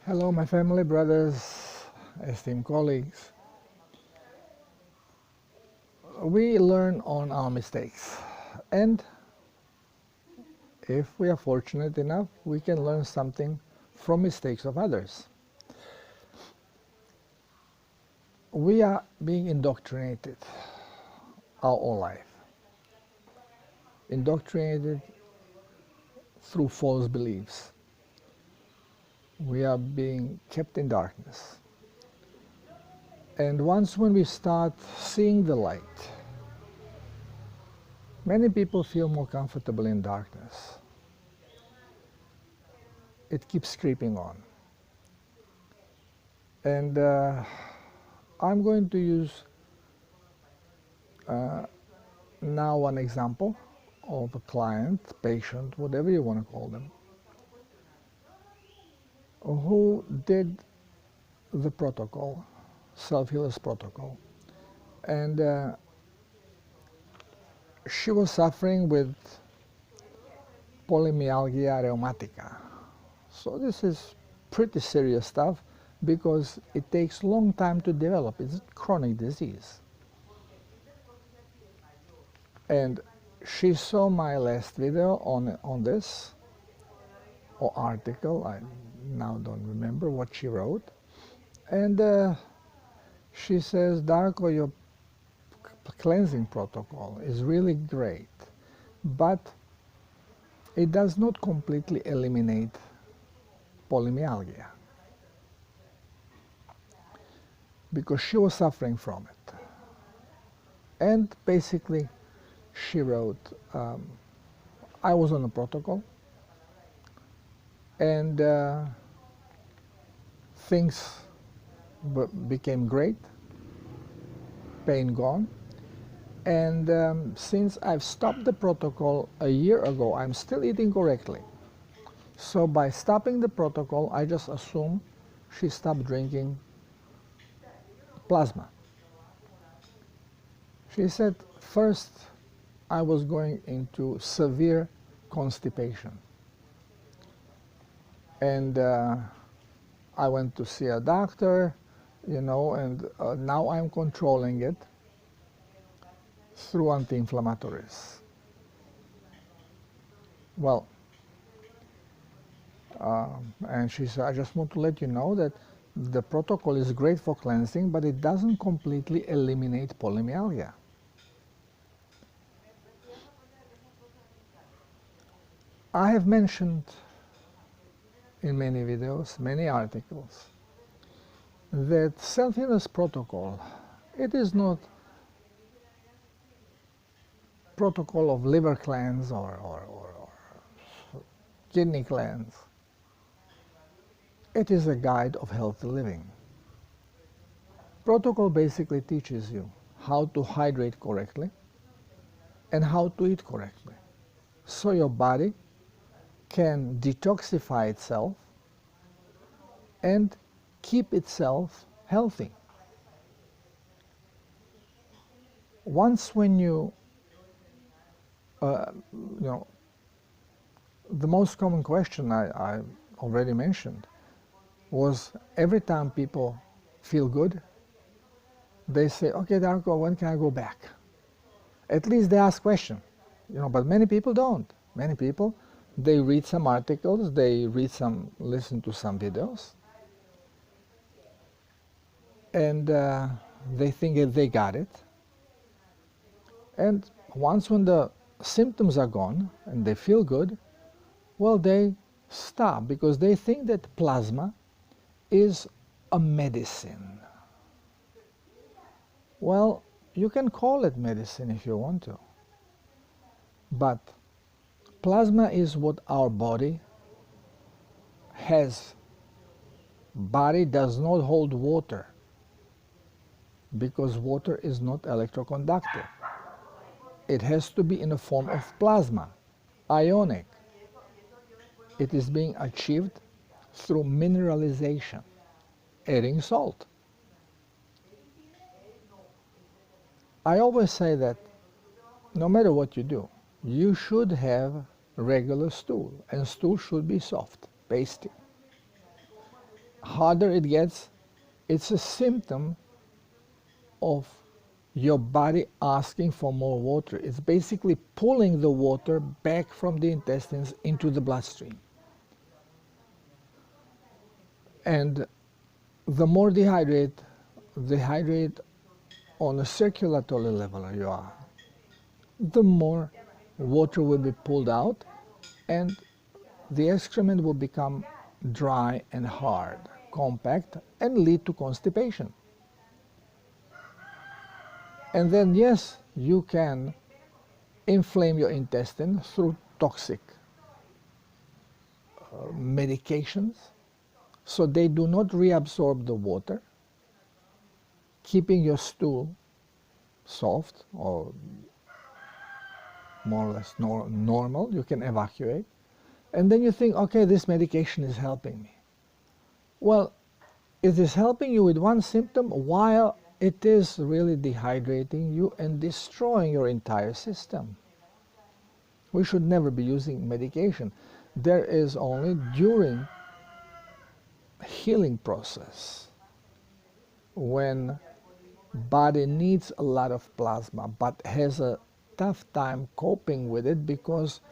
Hello, my family, brothers, esteemed colleagues. We learn on our mistakes, and if we are fortunate enough, we can learn something from mistakes of others. We are being indoctrinated our whole life, indoctrinated through false beliefs. We are being kept in darkness. And once when we start seeing the light, many people feel more comfortable in darkness. It keeps creeping on. And I'm going to use now one example of a client, patient, whatever you want to call them, who did the protocol, self-healers protocol. And she was suffering with polymyalgia rheumatica. So this is pretty serious stuff because it takes a long time to develop. It's a chronic disease. And she saw my last video on this, or article, I now don't remember what she wrote. And she says, Darko, your cleansing protocol is really great, but it does not completely eliminate polymyalgia, because she was suffering from it. And basically, she wrote, I was on a protocol, and things became great, pain gone. And since I've stopped the protocol a year ago, I'm still eating correctly. So by stopping the protocol, I just assume she stopped drinking plasma. She said, first, I was going into severe constipation. And I went to see a doctor, and now I'm controlling it through anti-inflammatories. Well, and she said, I just want to let you know that the protocol is great for cleansing, but it doesn't completely eliminate polymyalgia. I have mentioned in many videos, many articles, that self-healers protocol, it is not protocol of liver cleanse or kidney cleanse. It is a guide of healthy living. Protocol basically teaches you how to hydrate correctly and how to eat correctly, so your body can detoxify itself and keep itself healthy. Once when the most common question I already mentioned was, every time people feel good, they say, okay, Darko, when can I go back? At least they ask question, but many people don't. Many people, they read some articles, they listen to some videos, and they think that they got it. And once when the symptoms are gone and they feel good, well, they stop because they think that plasma is a medicine. Well, you can call it medicine if you want to, but plasma is what our body has. Body does not hold water because water is not electroconductive. It has to be in the form of plasma, ionic. It is being achieved through mineralization, adding salt. I always say that no matter what you do, you should have regular stool, and stool should be soft, pasty. harder it gets, it's a symptom of your body asking for more water. It's basically pulling the water back from the intestines into the bloodstream. And the more dehydrate on a circulatory level you are, the more water will be pulled out and the excrement will become dry and hard, compact, and lead to constipation. And then, yes, you can inflame your intestine through toxic medications, so they do not reabsorb the water, keeping your stool soft or more or less normal. You can evacuate. And then you think, okay, this medication is helping me. Well, it is helping you with one symptom while it is really dehydrating you and destroying your entire system. We should never be using medication. There is only during healing process when body needs a lot of plasma but has a tough time coping with it because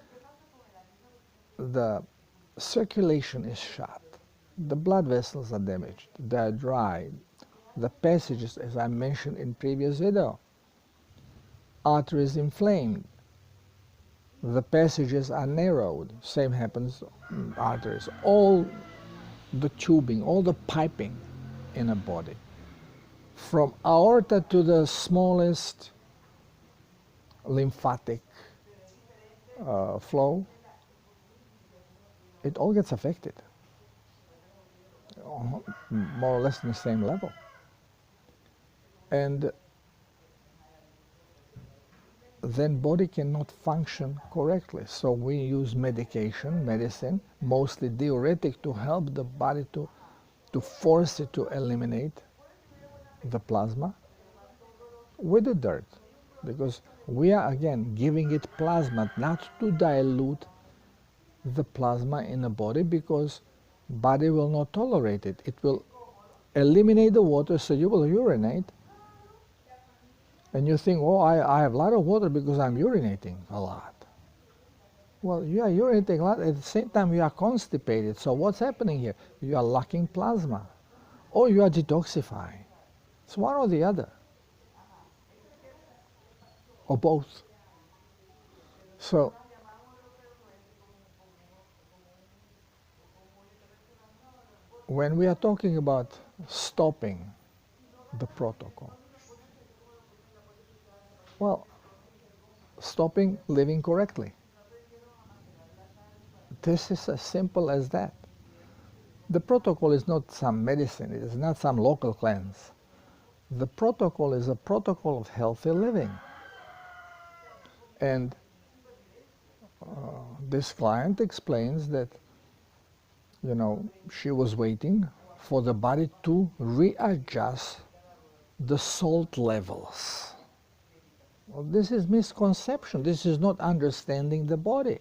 the circulation is shut, the blood vessels are damaged, they are dry, the passages, as I mentioned in previous video, arteries inflamed, the passages are narrowed, same happens in arteries, all the tubing, all the piping in a body, from aorta to the smallest lymphatic flow, it all gets affected, more or less on the same level. And then body cannot function correctly. So we use medicine, mostly diuretic, to help the body to force it to eliminate the plasma with the dirt. Because we are, again, giving it plasma, not to dilute the plasma in the body, because body will not tolerate it. It will eliminate the water, so you will urinate. And you think, oh, I have a lot of water because I'm urinating a lot. Well, you are urinating a lot, at the same time you are constipated. So what's happening here? You are lacking plasma, or you are detoxifying. It's one or the other, or both. So when we are talking about stopping the protocol, well, stopping living correctly. This is as simple as that. The protocol is not some medicine, it is not some local cleanse. The protocol is a protocol of healthy living. And this client explains that, you know, she was waiting for the body to readjust the salt levels. Well, this is misconception. This is not understanding the body.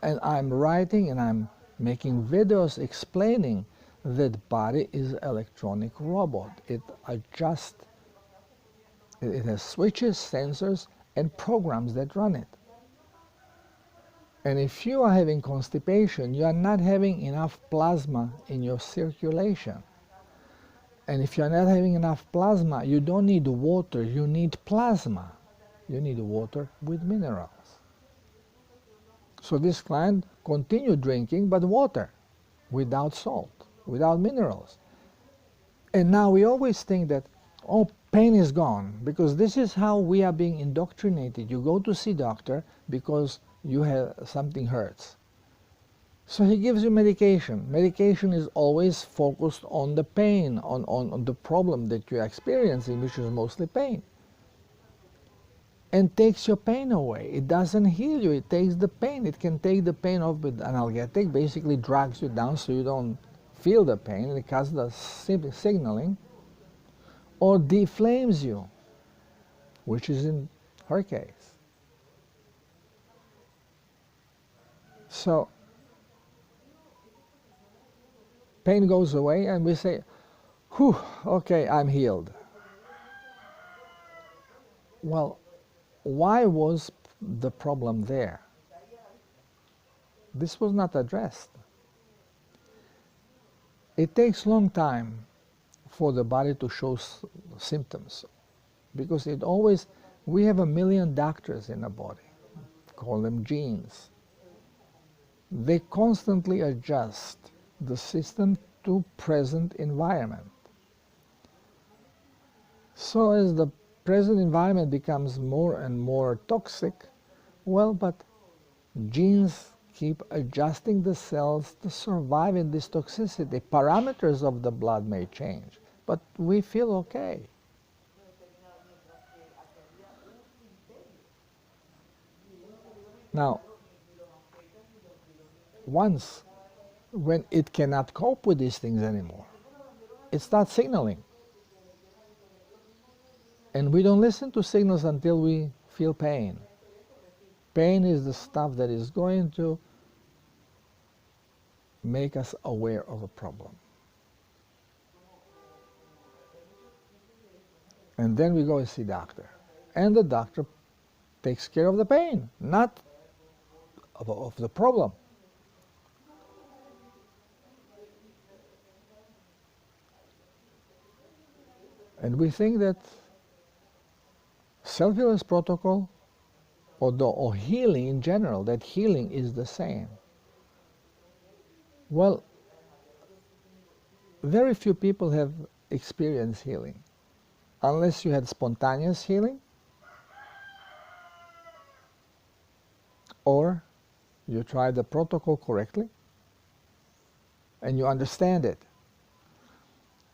And I'm writing and I'm making videos explaining that body is an electronic robot. It adjusts, it has switches, sensors, and programs that run it. And if you are having constipation, you are not having enough plasma in your circulation. And if you're not having enough plasma, you don't need water, you need plasma. You need water with minerals. So this client continued drinking, but water, without salt, without minerals. And now we always think that, oh, pain is gone, because this is how we are being indoctrinated. You go to see doctor because you have something hurts. So he gives you medication. Medication is always focused on the pain, on the problem that you're experiencing, which is mostly pain. And takes your pain away. It doesn't heal you, it takes the pain. It can take the pain off with analgesic, basically drags you down so you don't feel the pain, it causes the signaling, or deflames you, which is in her case. So pain goes away and we say, whew, okay, I'm healed. Well, why was the problem there? This was not addressed. It takes a long time for the body to show symptoms, because we have 1 million doctors in the body, call them genes. They constantly adjust the system to present environment. So as the present environment becomes more and more toxic, well, but genes keep adjusting the cells to survive in this toxicity. Parameters of the blood may change, but we feel okay. Now, when it cannot cope with these things anymore, it starts signaling. And we don't listen to signals until we feel pain. Pain is the stuff that is going to make us aware of a problem. And then we go and see doctor. And the doctor takes care of the pain, not of the problem. And we think that self-healers protocol or healing in general, that healing is the same. Well, very few people have experienced healing, unless you had spontaneous healing, or you try the protocol correctly, and you understand it.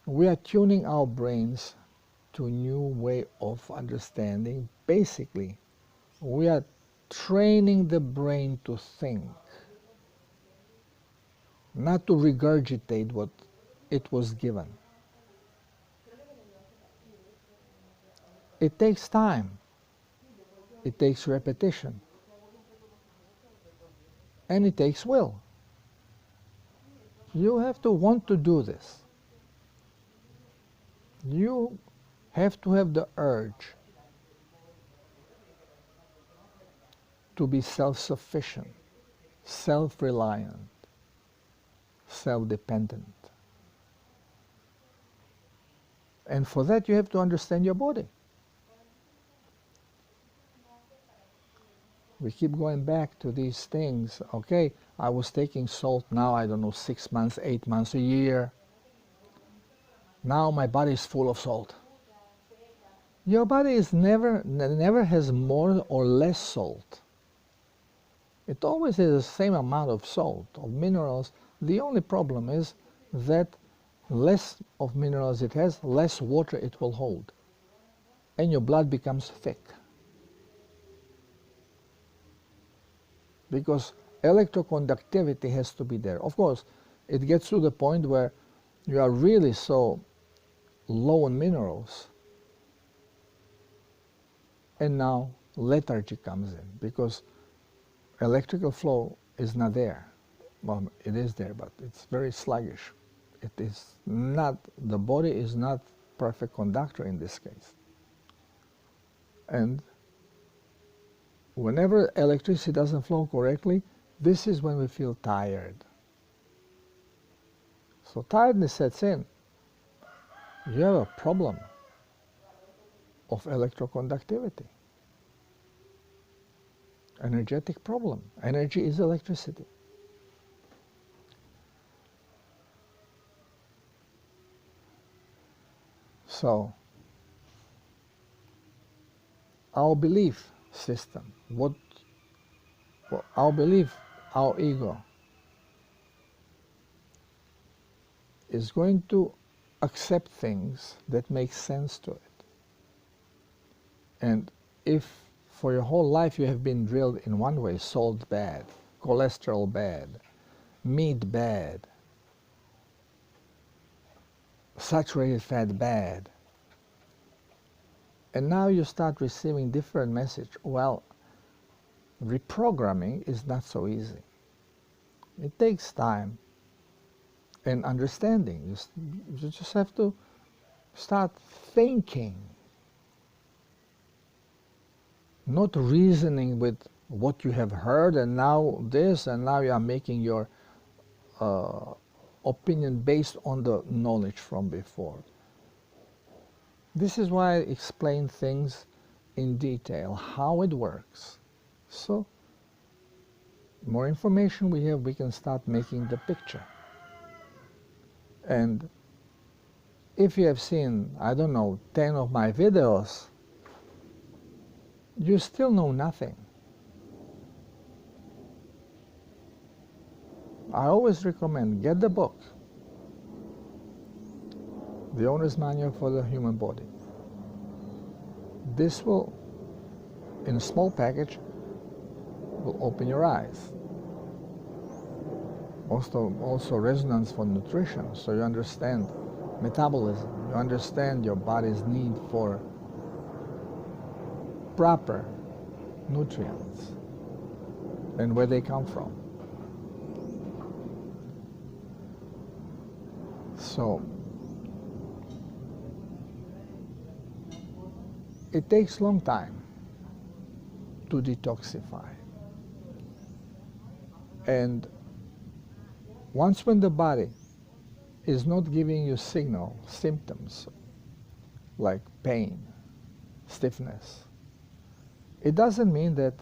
We are tuning our brains to a new way of understanding. Basically, we are training the brain to think, not to regurgitate what it was given. It takes time. It takes repetition. And it takes will. You have to want to do this. You have to have the urge to be self-sufficient, self-reliant, self-dependent. And for that you have to understand your body. We keep going back to these things. Okay, I was taking salt now, I don't know, 6 months, 8 months, a year. Now my body is full of salt. Your body is never has more or less salt. It always has the same amount of salt, of minerals. The only problem is that less of minerals it has, less water it will hold. And your blood becomes thick. Because electroconductivity has to be there. Of course, it gets to the point where you are really so low on minerals, and now lethargy comes in, because electrical flow is not there. Well, it is there, but it's very sluggish. It is not, the body is not perfect conductor in this case. And whenever electricity doesn't flow correctly, this is when we feel tired. So tiredness sets in. You have a problem of electroconductivity. Energetic problem. Energy is electricity. So, our belief system, our belief, our ego, is going to accept things that make sense to it. And if for your whole life you have been drilled in one way, salt bad, cholesterol bad, meat bad, saturated fat bad, and now you start receiving different message, well, reprogramming is not so easy. It takes time. and understanding. You just have to start thinking, not reasoning with what you have heard and now this, and now you are making your opinion based on the knowledge from before. This is why I explain things in detail, how it works. So, more information we have, we can start making the picture. And if you have seen, I don't know, 10 of my videos, you still know nothing. I always recommend, get the book, The Owner's Manual for the Human Body. This will, in a small package, will open your eyes. Also resonance for nutrition, so you understand metabolism, you understand your body's need for proper nutrients and where they come from. So it takes a long time to detoxify. And once when the body is not giving you symptoms like pain, stiffness, it doesn't mean that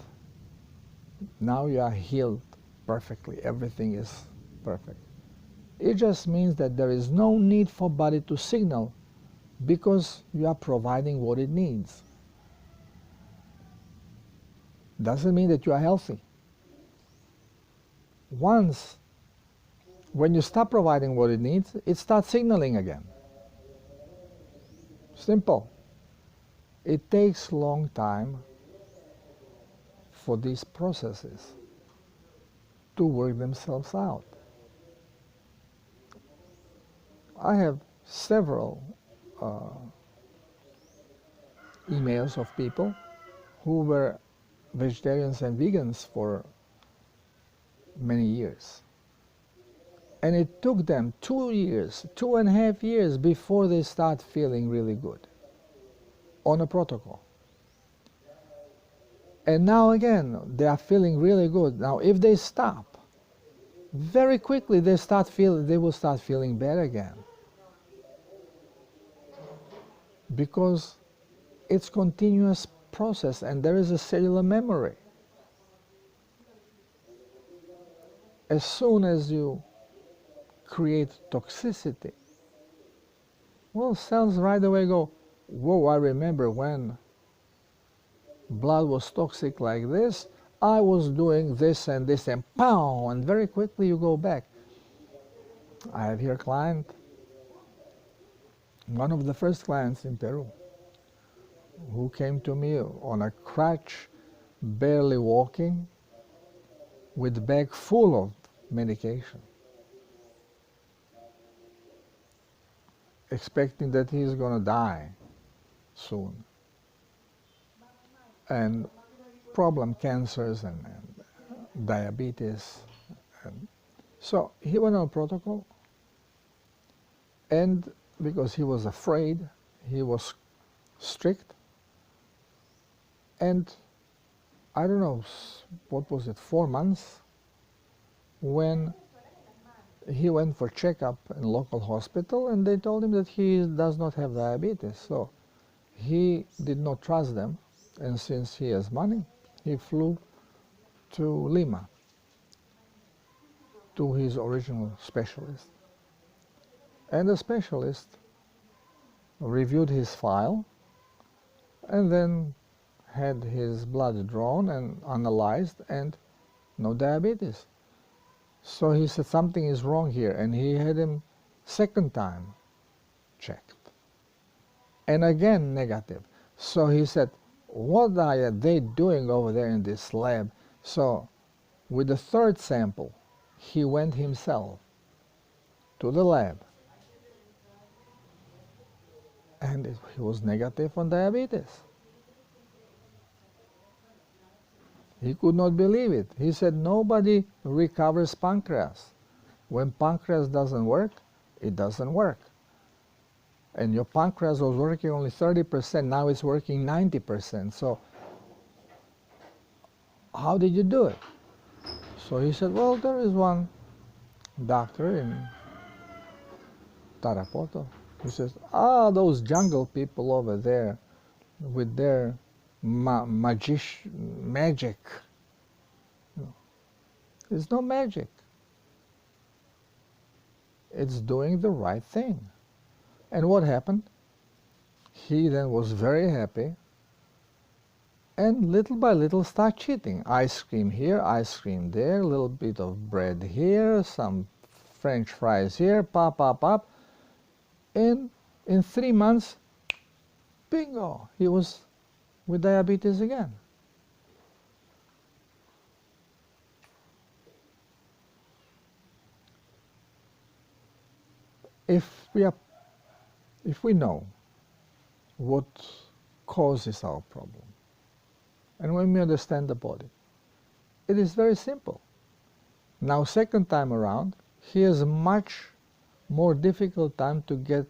now you are healed perfectly, everything is perfect. It just means that there is no need for body to signal because you are providing what it needs. Doesn't mean that you are healthy. Once, when you stop providing what it needs, it starts signaling again. Simple. It takes a long time for these processes to work themselves out. I have several emails of people who were vegetarians and vegans for many years. And it took them 2 years, 2.5 years before they start feeling really good on a protocol. And now again, they are feeling really good. Now if they stop, very quickly they will start feeling bad again. Because it's continuous process and there is a cellular memory. As soon as you create toxicity, well, cells right away go, whoa, I remember when blood was toxic like this, I was doing this, and pow, and very quickly you go back. I have here a client, one of the first clients in Peru, who came to me on a crutch, barely walking, with a bag full of medication, expecting that he's going to die soon. And cancers and diabetes. And so he went on a protocol, and because he was afraid, he was strict. And I don't know, what was it, 4 months, when he went for checkup in local hospital, and they told him that he does not have diabetes. So he did not trust them, and since he has money, he flew to Lima, to his original specialist. And the specialist reviewed his file, and then had his blood drawn and analyzed, and no diabetes. So he said something is wrong here, and he had him second time checked. And again negative. So he said, what are they doing over there in this lab? So with the third sample, he went himself to the lab, and he was negative on diabetes. He could not believe it. He said, nobody recovers pancreas When pancreas doesn't work, it doesn't work. And your pancreas was working only 30%, now it's working 90%. So how did you do it? So he said, well, there is one doctor in Tarapoto who says, those jungle people over there with their magic. There's no magic. It's doing the right thing. And what happened? He then was very happy and little by little start cheating. Ice cream here, ice cream there, a little bit of bread here, some French fries here, pop, pop, pop. And in 3 months, bingo, he was with diabetes again. If we know what causes our problem, and when we understand the body, it is very simple. Now, second time around, he has a much more difficult time to get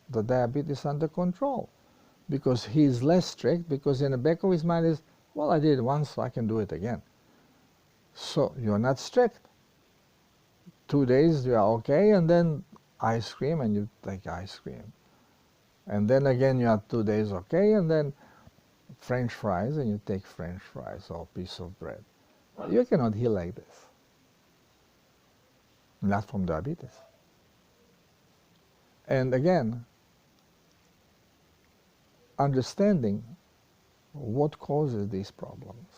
the diabetes under control, because he is less strict, because in the back of his mind is, well, I did it once, so I can do it again. So you're not strict. 2 days you are okay, and then ice cream, and you take ice cream. And then again you are 2 days okay, and then French fries, and you take French fries or a piece of bread. You cannot heal like this. Not from diabetes. And again, understanding what causes these problems.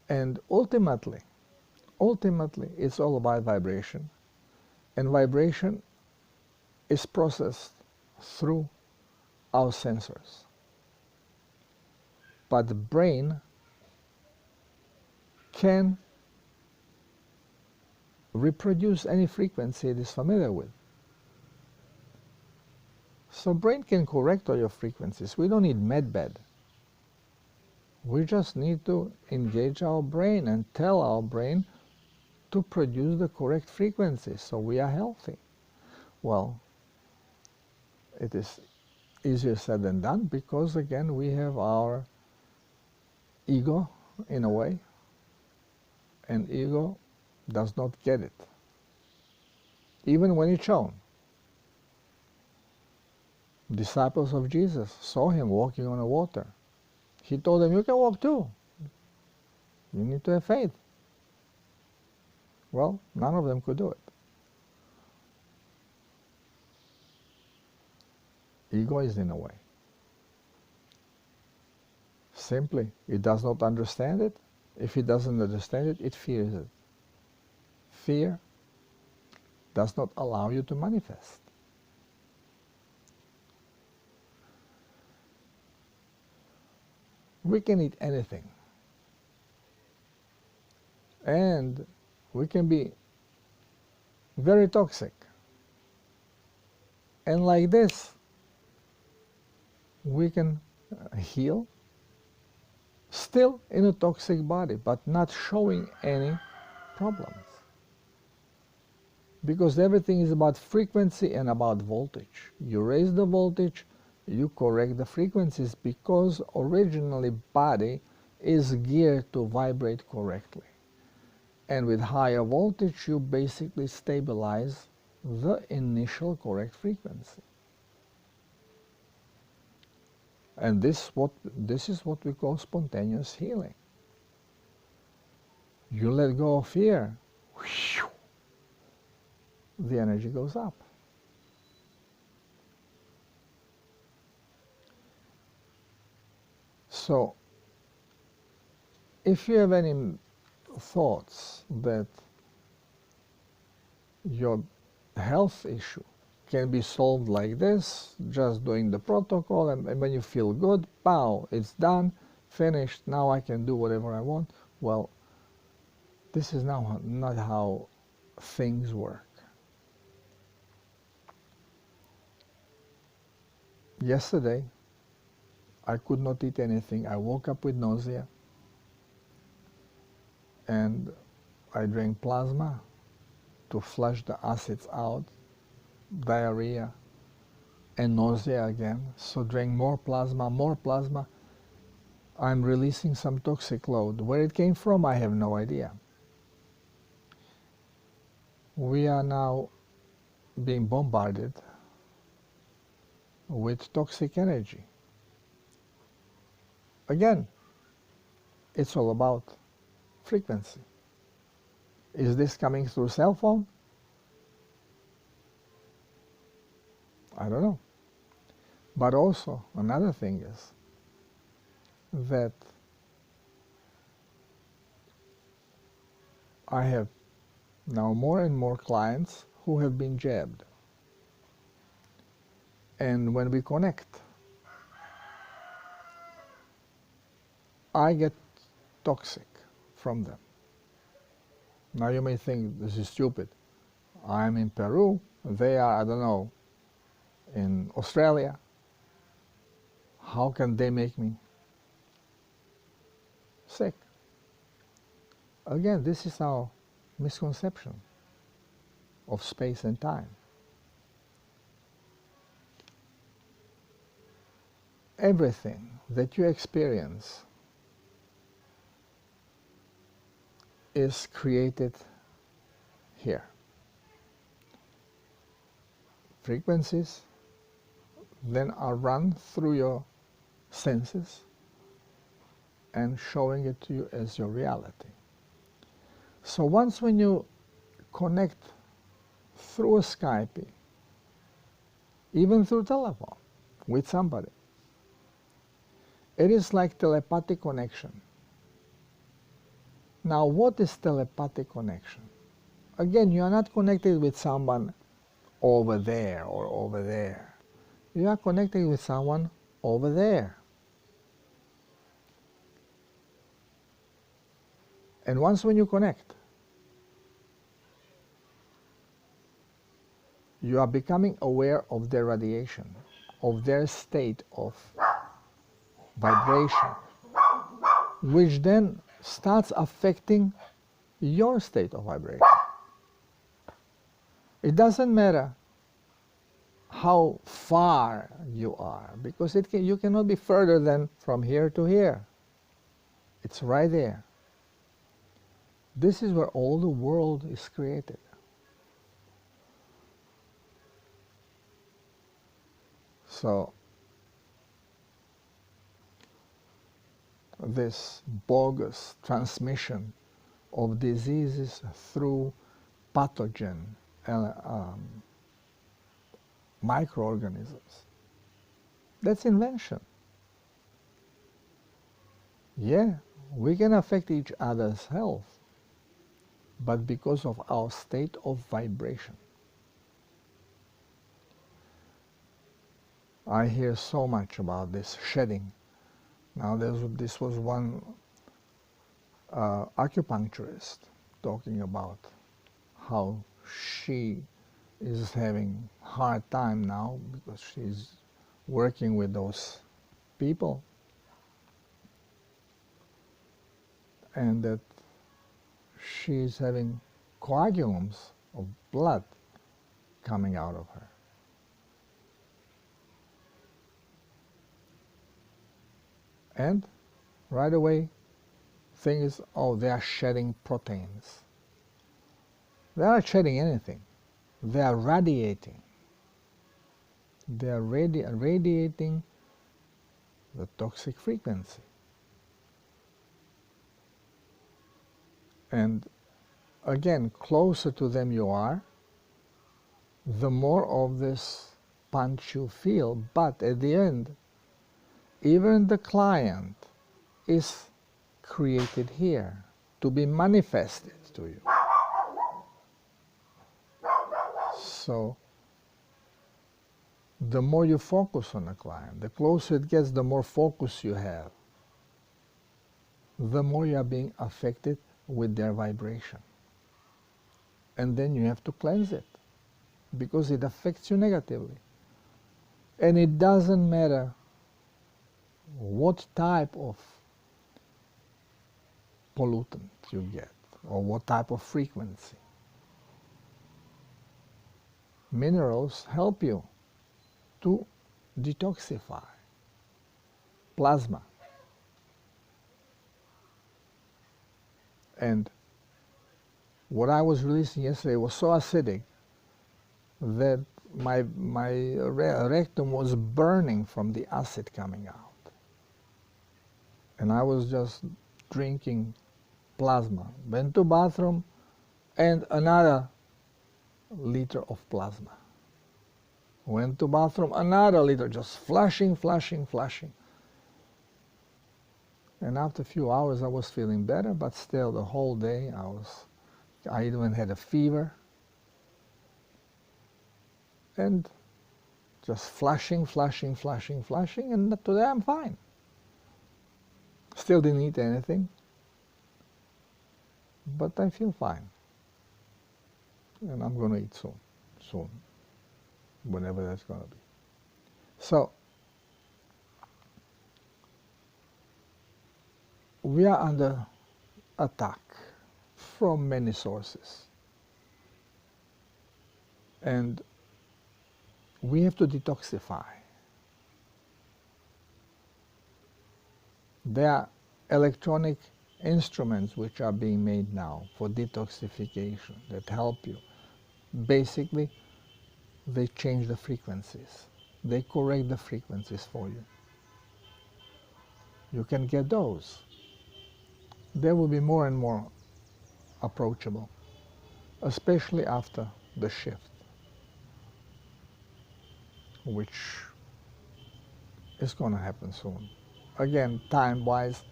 And ultimately, it's all about vibration. And vibration is processed through our sensors. But the brain can reproduce any frequency it is familiar with. So brain can correct all your frequencies. We don't need medbed. We just need to engage our brain and tell our brain to produce the correct frequencies so we are healthy. Well, it is easier said than done, because again we have our ego in a way, and ego does not get it, even when it's shown. Disciples of Jesus saw him walking on the water. He told them, you can walk too. You need to have faith. Well, none of them could do it. Ego is in a way. Simply, it does not understand it. If it doesn't understand it, it fears it. Fear does not allow you to manifest. We can eat anything. And we can be very toxic. And like this, we can heal still in a toxic body, but not showing any problems. Because everything is about frequency and about voltage. You raise the voltage, you correct the frequencies, because originally body is geared to vibrate correctly. And with higher voltage, you basically stabilize the initial correct frequency. And this is what we call spontaneous healing. You let go of fear, whew, the energy goes up. So, if you have any thoughts that your health issue can be solved like this, just doing the protocol, and when you feel good, pow, it's done, finished, now I can do whatever I want. Well, this is now not how things work. Yesterday, I could not eat anything. I woke up with nausea, and I drank plasma, to flush the acids out, diarrhea, and nausea again. So drink more plasma. I'm releasing some toxic load. Where it came from, I have no idea. We are now being bombarded with toxic energy. Again, it's all about frequency. Is this coming through cell phone? I don't know. But also, another thing is that I have now more and more clients who have been jabbed. And when we connect, I get toxic from them. Now you may think this is stupid. I'm in Peru, they are, I don't know, in Australia. How can they make me sick? Again, this is our misconception of space and time. Everything that you experience is created here. Frequencies then are run through your senses and showing it to you as your reality. So once when you connect through a Skype, even through telephone, with somebody, it is like telepathic connection. Now, what is telepathic connection? Again, you are not connected with someone over there or over there. You are connected with someone over there. And once when you connect, you are becoming aware of their radiation, of their state of vibration, which then starts affecting your state of vibration. It doesn't matter how far you are, because you cannot be further than from here to here. It's right there. This is where all the world is created. So this bogus transmission of diseases through pathogen microorganisms, that's invention. Yeah, we can affect each other's health, but because of our state of vibration. I hear so much about this shedding. Now this was one acupuncturist talking about how she is having a hard time now because she's working with those people, and that she's having coagulums of blood coming out of her. And right away, thing is, oh, they are shedding proteins. They are not shedding anything. They are radiating. They are radiating the toxic frequency. And again, closer to them you are, the more of this punch you feel. But at the end, even the client is created here to be manifested to you. So the more you focus on the client, the closer it gets, the more focus you have, the more you are being affected with their vibration. And then you have to cleanse it because it affects you negatively. And it doesn't matter what type of pollutant you get or what type of frequency. minerals help you to detoxify. Plasma. And what I was releasing yesterday was so acidic that my rectum was burning from the acid coming out. And I was just drinking plasma. Went to bathroom and another liter of plasma. Went to bathroom, another liter, just flushing. And after a few hours I was feeling better, but still the whole day I even had a fever. And just flushing, and today I'm fine. Still didn't eat anything, but I feel fine. And I'm going to eat soon, whenever that's going to be. So, we are under attack from many sources. And we have to detoxify. There are electronic instruments which are being made now for detoxification that help you. Basically, they change the frequencies. They correct the frequencies for you. You can get those. They will be more and more approachable, especially after the shift, which is going to happen soon. Again, time-wise,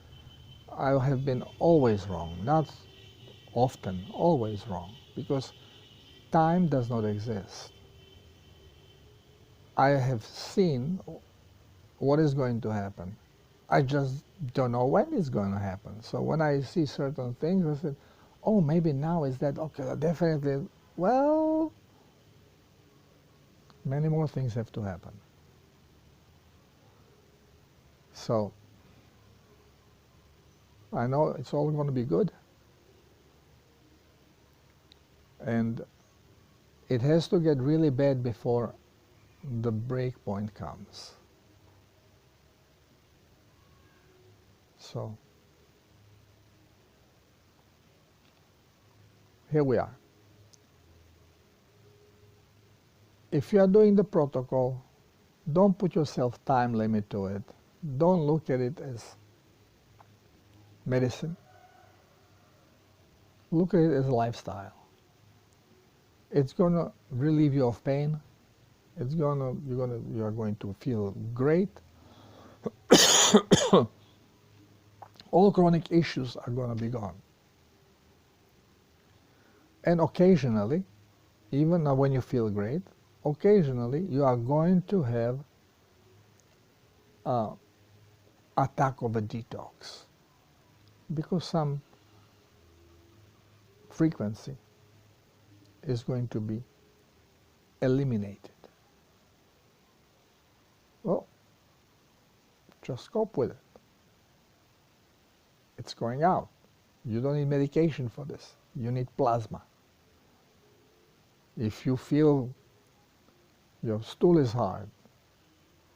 I have been always wrong, not often, always wrong, because time does not exist. I have seen what is going to happen. I just don't know when it's going to happen. So when I see certain things, I said, oh, maybe now is that, okay, definitely, well, many more things have to happen. So I know it's all going to be good. And it has to get really bad before the break point comes. So here we are. If you are doing the protocol, don't put yourself time limit to it. Don't look at it as medicine. Look at it as a lifestyle. It's going to relieve you of pain. You are going to feel great. All chronic issues are going to be gone. And occasionally, even when you feel great, occasionally you are going to have an attack of a detox because some frequency is going to be eliminated. Well, just cope with it. It's going out. You don't need medication for this. You need plasma. If you feel your stool is hard,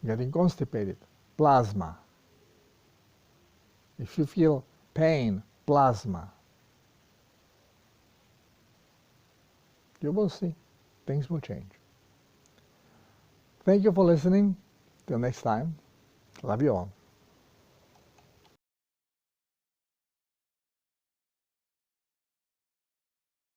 getting constipated, plasma. If you feel pain, plasma. You will see. Things will change. Thank you for listening. Till next time. Love you all.